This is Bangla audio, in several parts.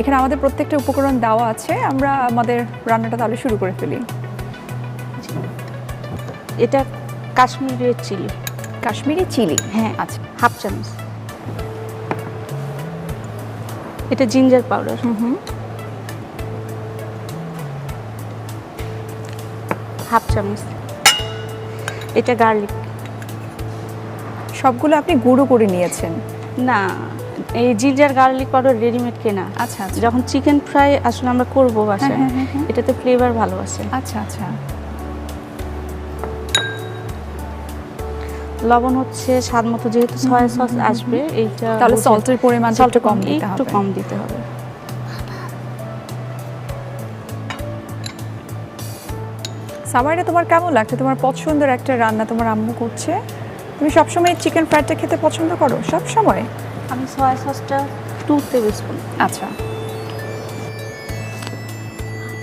এখানে আমাদের প্রত্যেকটা উপকরণ দেওয়া আছে, আমরা আমাদের রান্নাটা তাহলে শুরু করে ফেলি। এটা কাশ্মীরি চিলি। কাশ্মীরি চিলি, হ্যাঁ, আচ্ছা, হাফ চামচ। এটা জিঞ্জার পাউডার, হাফ চামচ। এটা গার্লিক। সবগুলো আপনি গুঁড়ো করে নিয়েছেন? না, এই জিঞ্জার গার্লিক পাউডার রেডিমেড কেনা। আচ্ছা আচ্ছা। যখন চিকেন ফ্রাই আসলে আমরা করবো বাসায়, এটাতে ফ্লেভার ভালো আছে। আচ্ছা আচ্ছা। লবণ হচ্ছে স্বাদ মতো, যেহেতু সয়া সস আসবে এইটা, তাহলে সল্টের পরিমাণটা একটু কম দিতে হবে। একটু কম দিতে হবে। সামাইরা, তোমার কেমন লাগছে? তোমার পছন্দের একটা রান্না তোমার আম্মু করছে, তুমি সবসময় চিকেন ফ্রাইডটা খেতে পছন্দ করো? সব সময়? আমি সয়া সসটা 2 টেবিল স্পুন। আচ্ছা।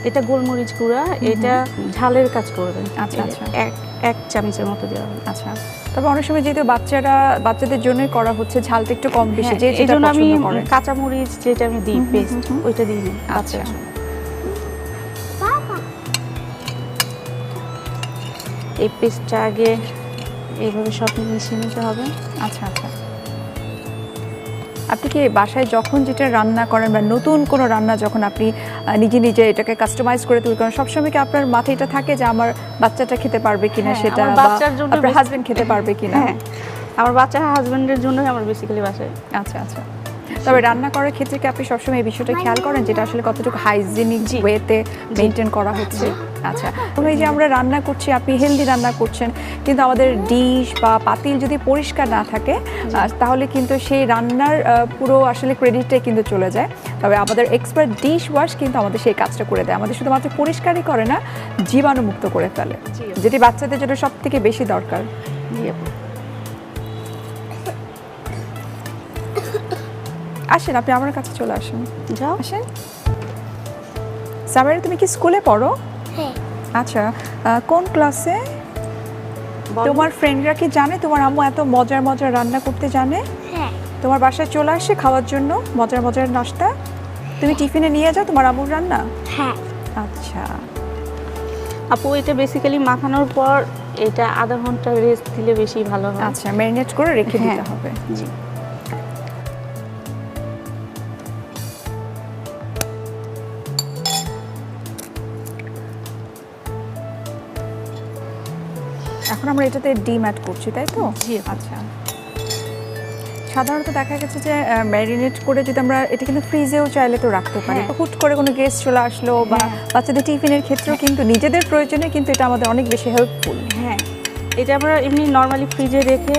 এটা গোলমরিচ গুঁড়া, এটা ঝালের কাজ করবে। আচ্ছা আচ্ছা। এক চামচের মতো দেওয়া হবে। আচ্ছা। তবে অনেক সময় যেহেতু বাচ্চাদের জন্যই করা হচ্ছে, ঝালটা একটু কম বেশি, যে এই জন্য আমি কাঁচামরিচ যেটা আমি দিই পেস্ট, ওইটা দিই না। আচ্ছা। এই পেস্টটা আগে এইভাবে সব মিশিয়ে নিতে হবে। আচ্ছা আচ্ছা। আপনি কি বাসায় যখন যেটা রান্না করেন বা নতুন কোনো রান্না যখন আপনি নিজে এটাকে কাস্টমাইজ করে তৈরি করেন, সবসময় কি আপনার মাথায় এটা থাকে যে আমার বাচ্চাটা খেতে পারবে কিনা, সেটা আপনার হাজবেন্ড খেতে পারবে কিনা? হ্যাঁ, আমার বাচ্চা হাজবেন্ডের জন্যই আমার বেসিক্যালি বাসায়। আচ্ছা আচ্ছা। তবে রান্না করার ক্ষেত্রে কি আপনি সবসময় এই বিষয়টা খেয়াল করেন যেটা আসলে কতটুকু হাইজিনিক ওয়েতে মেনটেন করা হচ্ছে? আচ্ছা। এই যে আমরা রান্না করছি, আপনি হেলদি রান্না করছেন, কিন্তু আমাদের ডিশ বা পাতিল যদি পরিষ্কার না থাকে তাহলে কিন্তু সেই রান্নার পুরো আসলে ক্রেডিটটাই কিন্তু চলে যায়। তবে আমাদের এক্সপার্ট ডিশ ওয়াশ কিন্তু আমাদের সেই কাজটা করে দেয়, আমাদের শুধুমাত্র পরিষ্কারই করে না, জীবাণুমুক্ত করে ফেলে, যেটি বাচ্চাদের জন্য সব থেকে বেশি দরকার। আসেন, আপনি আমার কাছে চলে আসেন। যাও, আসেন। সামাইরা, তুমি কি স্কুলে পড়ো? হ্যাঁ। আচ্ছা, কোন ক্লাসে? তোমার ফ্রেন্ডরা কি জানে তোমার আম্মু এত মজার মজার রান্না করতে জানে? হ্যাঁ। তোমার বাসায় চলে আসে খাওয়ার জন্য মজার মজার নাস্তা? তুমি টিফিনে নিয়ে যাও তোমার আম্মুর রান্না? হ্যাঁ। আচ্ছা আপু, এটা বেসিক্যালি মাখানোর পর এটা আধা ঘন্টা রেস্ট দিলে বেশি ভালো হয়। আচ্ছা, ম্যারিনেট করে রেখে দিতে হবে। জি। এখন আমরা এটাতে ডিম অ্যাড করছি, তাই তো? জি। আচ্ছা। সাধারণত দেখা গেছে যে ম্যারিনেট করে যদি আমরা এটা কিন্তু ফ্রিজেও চাইলে তো রাখতে পারি, হুট করে কোনো গেস্ট চলে আসলো বা বাচ্চাদের টিফিনের ক্ষেত্রেও কিন্তু নিজেদের প্রয়োজনে কিন্তু এটা আমাদের অনেক বেশি হেল্পফুল। হ্যাঁ, এটা আমরা এমনি নর্মালি ফ্রিজে রেখে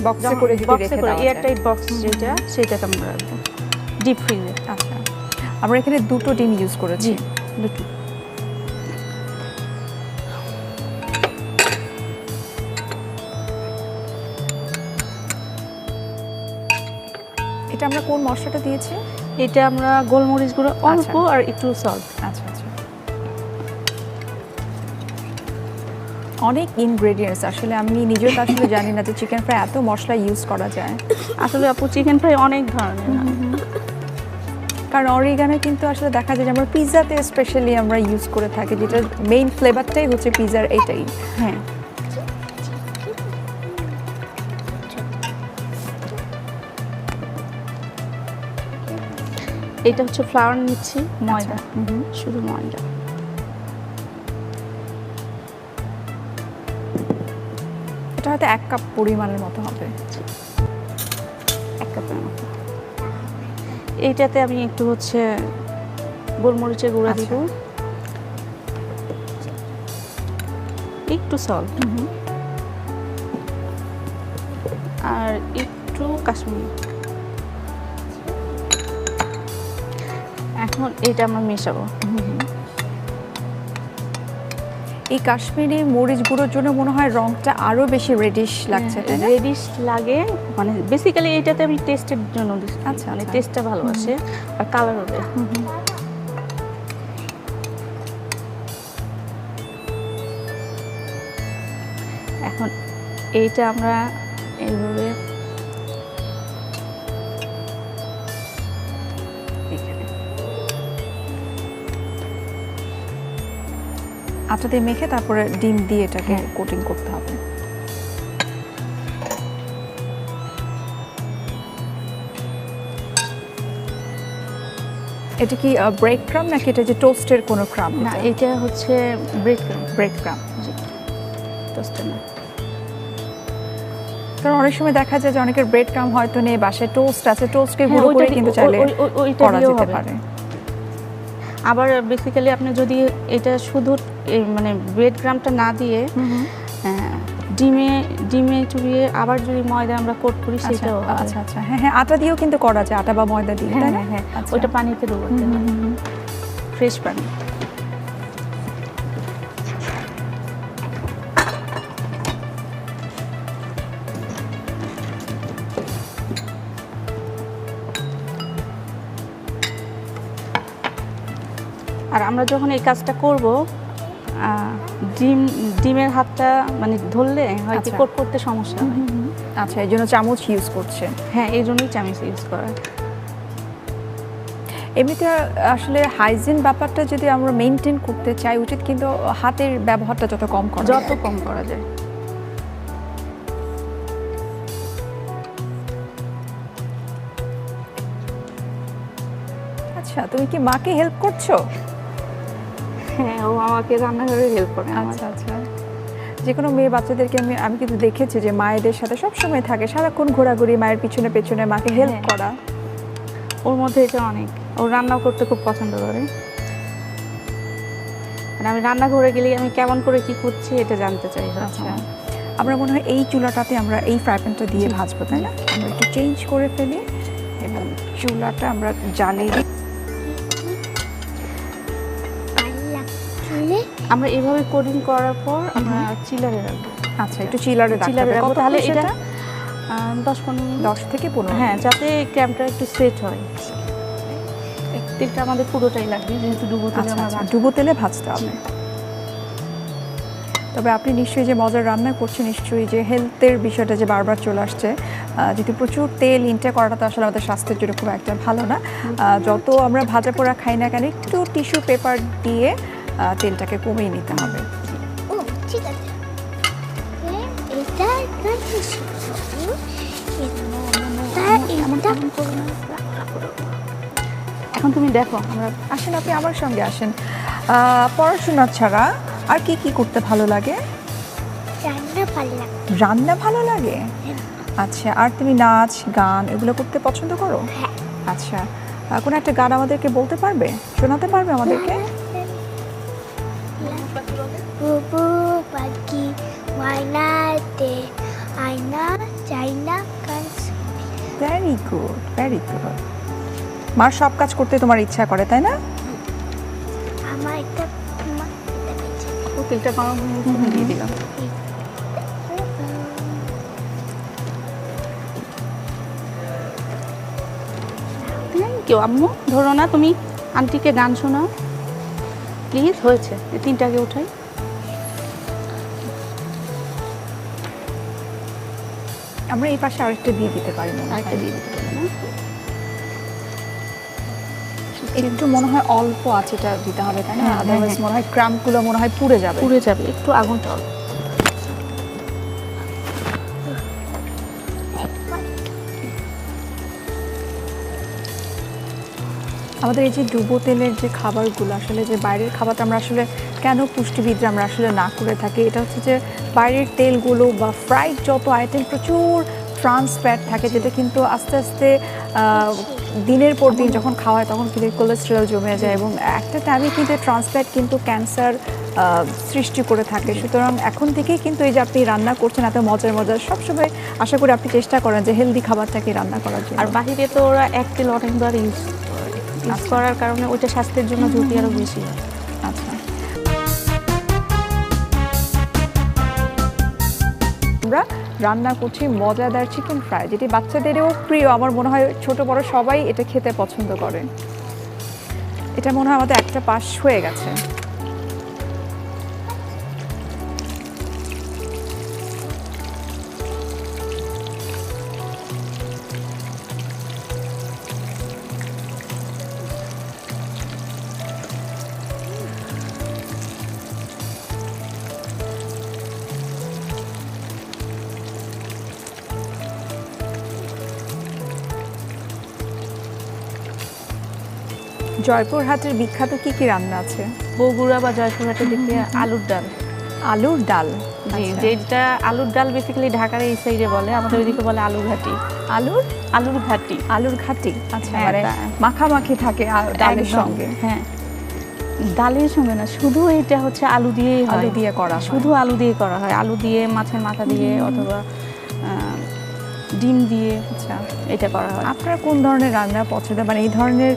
বক্সে করে যদি রেখে দেওয়া যায়, এয়ারটাইট বক্স যেটা, সেটাতে আমরা রাখবো ডিপ ফ্রিজে। আচ্ছা, আমরা এখানে 2টো ডিম ইউজ করেছি। দুটো। এটা আমরা কোন মশলাটা দিয়েছি? এটা আমরা গোলমরিচ গুঁড়ো অল্প আর একটু সল্ট। আচ্ছা আচ্ছা। অনেক ইনগ্রেডিয়েন্টস, আসলে আমি নিজেও তো আসলে জানি না যে চিকেন ফ্রাই এত মশলা ইউজ করা যায়। আসলে আপু, চিকেন ফ্রাই অনেক ধরনের, কারণ অরিগানো কিন্তু আসলে দেখা যায় যে আমরা পিৎজাতে স্পেশালি আমরা ইউজ করে থাকি, যেটার মেইন ফ্লেভারটাই হচ্ছে পিৎজার এটাই। হ্যাঁ। এটা হচ্ছে ফ্লাওয়ার নিচ্ছি, ময়দা, শুধু ময়দা। এটা হয়তো 1 কাপ পরিমাণের মতো হবে। 1 কাপের মতো। এইটাতে আমি একটু হচ্ছে গোলমরিচের গুঁড়া দিব, একটু সল্ট, আর একটু কাশ্মীরি। এখন এটা আমরা মেশাবো। এই কাশ্মীরি মরিচ গুঁড়োর জন্য মনে হয় রংটা আরো বেশি রেডিশ লাগছে, তাই না? রেডিশ লাগে, মানে বেসিক্যালি এইটাতে আমি টেস্টের জন্য দিচ্ছি। আচ্ছা, মানে টেস্টটা ভালো আসে আর কালার হবে। এখন এইটা আমরা এইভাবে এখানে আটা দিয়ে মেখে তারপরে ডিম দিয়ে এটাকে কোটিং করতে হবে। এটা কি ব্রেড ক্রাম নাকি এটা যে টোস্টের কোনো ক্রাম? না, এটা হচ্ছে ব্রেড ক্রাম। ব্রেড ক্রাম, জি, টোস্টের না। কারণ অনেক সময় দেখা যায় যে অনেকের ব্রেড ক্রাম হয়তো নেই, বাসায় টোস্ট আছে, টোস্টকে গুঁড়ো করে কিন্তু চাইলে করা যেতে পারে। আবার বেসিক্যালি আপনি যদি এটা শুধু মানে ব্রেড ক্রামটা না দিয়ে ডিমে চুবিয়ে আবার যদি ময়দা আমরা কোট করি সেটাও। আচ্ছা আচ্ছা, হ্যাঁ হ্যাঁ, আটা দিয়েও কিন্তু করা যায়, আটা বা ময়দা দিয়ে, তাই না? হ্যাঁ, ওইটা পানিতে ডুবোতে হবে, ফ্রেশ পানি। আর আমরা যখন এই কাজটা করব, ডিমের হাতটা মানে ধরলে হয়তো কোট করতে সমস্যা হয়। আচ্ছা, এই জন্য চামচ ইউজ করছে। হ্যাঁ, এই জন্যই চামচ ইউজ করা। এমনিতে আসলে হাইজিন ব্যাপারটা যদি আমরা মেনটেন করতে চাই, উচিত কিন্তু হাতের ব্যবহারটা যত কম করা যায়। যত কম করা যায়। আচ্ছা, তুমি কি মাকে হেল্প করছো? হ্যাঁ, ও আমাকে রান্নাঘরে হেল্প করে। আচ্ছা আচ্ছা, যে কোনো মেয়ে বাচ্চাদেরকে আমি কিন্তু দেখেছি যে মায়েদের সাথে সবসময় থাকে, সারাক্ষণ ঘোরাঘুরি, মায়ের পিছনে পেছনে মাকে হেল্প করা। ওর মধ্যে এটা অনেক, ও রান্না করতে খুব পছন্দ করে। আর আমি রান্নাঘরে গেলে আমি কেমন করে কি করছি এটা জানতে চাই। আচ্ছা, আমরা মনে হয় এই চুলাটাতে আমরা এই ফ্রাই প্যানটা দিয়ে ভাজবো, তাই না? আমরা একটু চেঞ্জ করে ফেলি এবং চুলাটা আমরা জ্বালিয়ে দিই। আমরা এইভাবে কোটিং করার পর আমরা চিলারে রাখবো। আচ্ছা, একটু চিলারে রাখবো, তাহলে এটা 10 থেকে 15, হ্যাঁ, যাতে ক্র্যামটা একটু সেট হয়। তেলটা আমাদের পুরোটাই লাগবে, যেহেতু ডুবো তেলে আমরা ডুবো তেলে ভাজতে হবে। তবে আপনি নিশ্চয়ই যে মজার রান্না করছেন, নিশ্চয়ই যে হেলথের বিষয়টা যে বারবার চলে আসছে, যেহেতু প্রচুর তেল ইনটেক করাটা তো আসলে আমাদের স্বাস্থ্যের জন্য খুব একটা ভালো না। যত আমরা ভাজা পোড়া খাই না কেন, একটু টিস্যু পেপার দিয়ে তেলটাকে কমিয়ে নিতে হবে। ও ঠিক আছে, এখন তুমি দেখো, আমরা আসেন, আপনি আমার সঙ্গে আসেন। পড়াশোনা ছাড়া আর কি কি করতে ভালো লাগে? রান্না ভালো লাগে। আচ্ছা, আর তুমি নাচ গান এগুলো করতে পছন্দ করো? আচ্ছা, কোনো একটা গান আমাদেরকে বলতে পারবে, শোনাতে পারবে আমাদেরকে? বুবু পাখি ময়নাতে আয়না চাইনা কাজ। Very good, very good. মার সব কাজ করতে তোমার ইচ্ছা করে, তাই না? আমার একটা তেলটা গরম দিয়ে দিলাম। কেউ আম্মু ধরো না, তুমি আন্টিকে গান শোনাও প্লিজ। হয়েছে, এই 3টাকে উঠাই। আমরা এই পাশে আরেকটা দিয়ে দিতে পারি না? আরেকটা দিয়ে দিতে পারি না? একটু মনে হয় অল্প আছে, এটা দিতে হবে, তাই না? আদারওয়াইজ মনে হয় ক্রাম্পগুলো মনে হয় পুড়ে যাবে। একটু আগুনটা অল্প। আমাদের এই যে ডুবো তেলের যে খাবারগুলো, আসলে যে বাইরের খাবারটা আমরা আসলে কেন পুষ্টিবিদরা আমরা আসলে না করে থাকি, এটা হচ্ছে যে বাইরের তেলগুলো বা ফ্রাইড যত আইটেম প্রচুর ট্রান্স ফ্যাট থাকে, যেটা কিন্তু আস্তে আস্তে দিনের পর দিন যখন খাওয়া হয় তখন কিন্তু কোলেস্টেরল জমে যায় এবং একটা টাইমে কিন্তু ট্রান্স ফ্যাট কিন্তু ক্যান্সার সৃষ্টি করে থাকে। সুতরাং এখন থেকেই কিন্তু এই যে আপনি রান্না করছেন এত মজার মজার, সবসময় আশা করি আপনি চেষ্টা করেন যে হেলদি খাবারটাকে রান্না করার জন্য। আর বাহিরে তো ওরা এক তেল অনেকবার ইউজ করার কারণে ওইটা স্বাস্থ্যের জন্য ঝুঁকি আরও বেশি হয়। আচ্ছা, আমরা রান্না করছি মজাদার চিকেন ফ্রাই, যেটি বাচ্চাদেরও প্রিয়। আমার মনে হয় ছোট বড় সবাই এটা খেতে পছন্দ করে। এটা মনে হয় আমাদের একটা পাশ হয়ে গেছে। জয়পুরহাটের বিখ্যাত কি কি রান্না আছে? বগুড়া বা জয়পুরহাটের দিকে আলুর ডাল। আলুর ডাল, জি, আচ্ছা। যেটা আলুর ডাল বেসিক্যালি ঢাকার এই সাইডে বলে, আমাদের ওইদিকে বলে আলুর ঘাটি। আলুর ঘাটি। আলুর ঘাটি, আচ্ছা। হ্যাঁ, মানে মাখামাখি থাকে ডালের একদম, সঙ্গে। হ্যাঁ, ডালের সঙ্গে না, শুধু এটা হচ্ছে আলু দিয়েই হয়। আলু দিয়ে করা হয়। শুধু আলু দিয়ে করা হয়, আলু দিয়ে, মাছের মাথা দিয়ে অথবা ডিম দিয়ে, আচ্ছা, এটা করা হয়। আপনার কোন ধরনের রান্না পছন্দ, মানে এই ধরনের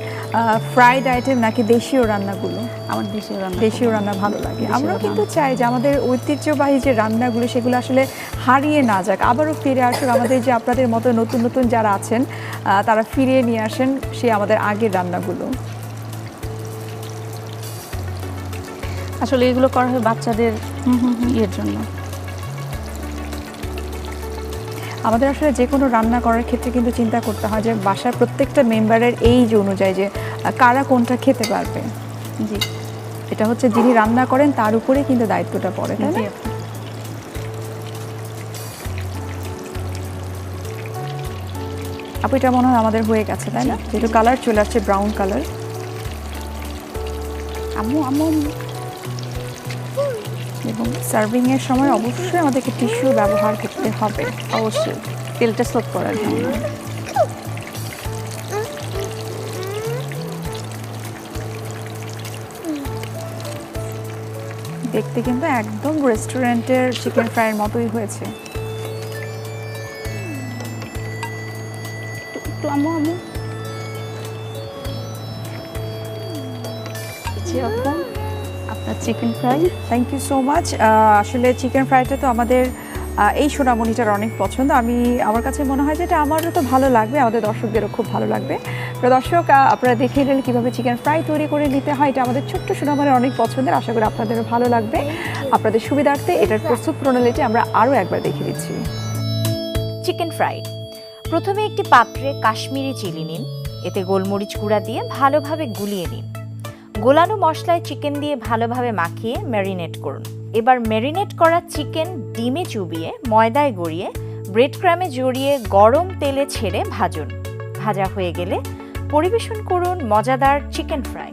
ফ্রাইড আইটেম নাকি দেশীয় রান্নাগুলো? আমার দেশীয় রান্না। দেশীয় রান্না ভালো লাগে। দেশীয় আমরাও রান্না। কিন্তু চাই যে আমাদের ঐতিহ্যবাহী যে রান্নাগুলো সেগুলো আসলে হারিয়ে না যাক, আবারও ফিরে আসুক। আমাদের যে আপনাদের মতো নতুন নতুন যারা আছেন তারা ফিরিয়ে নিয়ে আসেন সেই আমাদের আগের রান্নাগুলো। আসলে এগুলো করা হয় বাচ্চাদের ইয়ের জন্য। আমাদের আসলে যে কোনো রান্না করার ক্ষেত্রে কিন্তু চিন্তা করতে হয় যে বাসার প্রত্যেকটা মেম্বারের এইজ অনুযায়ী যে কারা কোনটা খেতে পারবে। জি, এটা হচ্ছে যিনি রান্না করেন তার উপরে কিন্তু দায়িত্বটা পড়ে, তাই না? জি। আপু এটা মনে হয় আমাদের হয়ে গেছে, তাই না? যেহেতু কালার চলে আসছে ব্রাউন কালার। আম্মু আম্মু এবং সার্ভিং এর সময় অবশ্যই আমাদেরকে টিস্যু ব্যবহার করতে হবে, অবশ্যই তেলটা সোক করার জন্য। দেখতে কিন্তু একদম রেস্টুরেন্টের চিকেন ফ্রাইয়ের মতোই হয়েছে। একটু আম্মু আম্মু আপনার chicken fry. Thank you so much. আসলে চিকেন ফ্রাইটা তো আমাদের এই সোনামণিটার অনেক পছন্দ। আমার কাছে মনে হয় যে এটা আমারও তো ভালো লাগবে, আমাদের দর্শকদেরও খুব ভালো লাগবে। তো দর্শক, আপনারা দেখে নিলেন কীভাবে চিকেন ফ্রাই তৈরি করে নিতে হয়। এটা আমাদের ছোট্ট সোনামণির অনেক পছন্দের, আশা করি আপনাদেরও ভালো লাগবে। আপনাদের সুবিধার্থে এটার প্রস্তুত প্রণালীটি আমরা আরও একবার দেখে দিচ্ছি। Chicken fry. প্রথমে একটি পাত্রে কাশ্মীরি চিলি নিন, এতে গোলমরিচ গুঁড়া দিয়ে ভালোভাবে গুলিয়ে নিন। গোলানো মশলায় চিকেন দিয়ে ভালোভাবে মাখিয়ে ম্যারিনেট করুন। এবার ম্যারিনেট করা চিকেন ডিমে চুবিয়ে ময়দায় গড়িয়ে ব্রেড ক্রামে জড়িয়ে গরম তেলে ছেড়ে ভাজুন। ভাজা হয়ে গেলে পরিবেশন করুন মজাদার চিকেন ফ্রাই।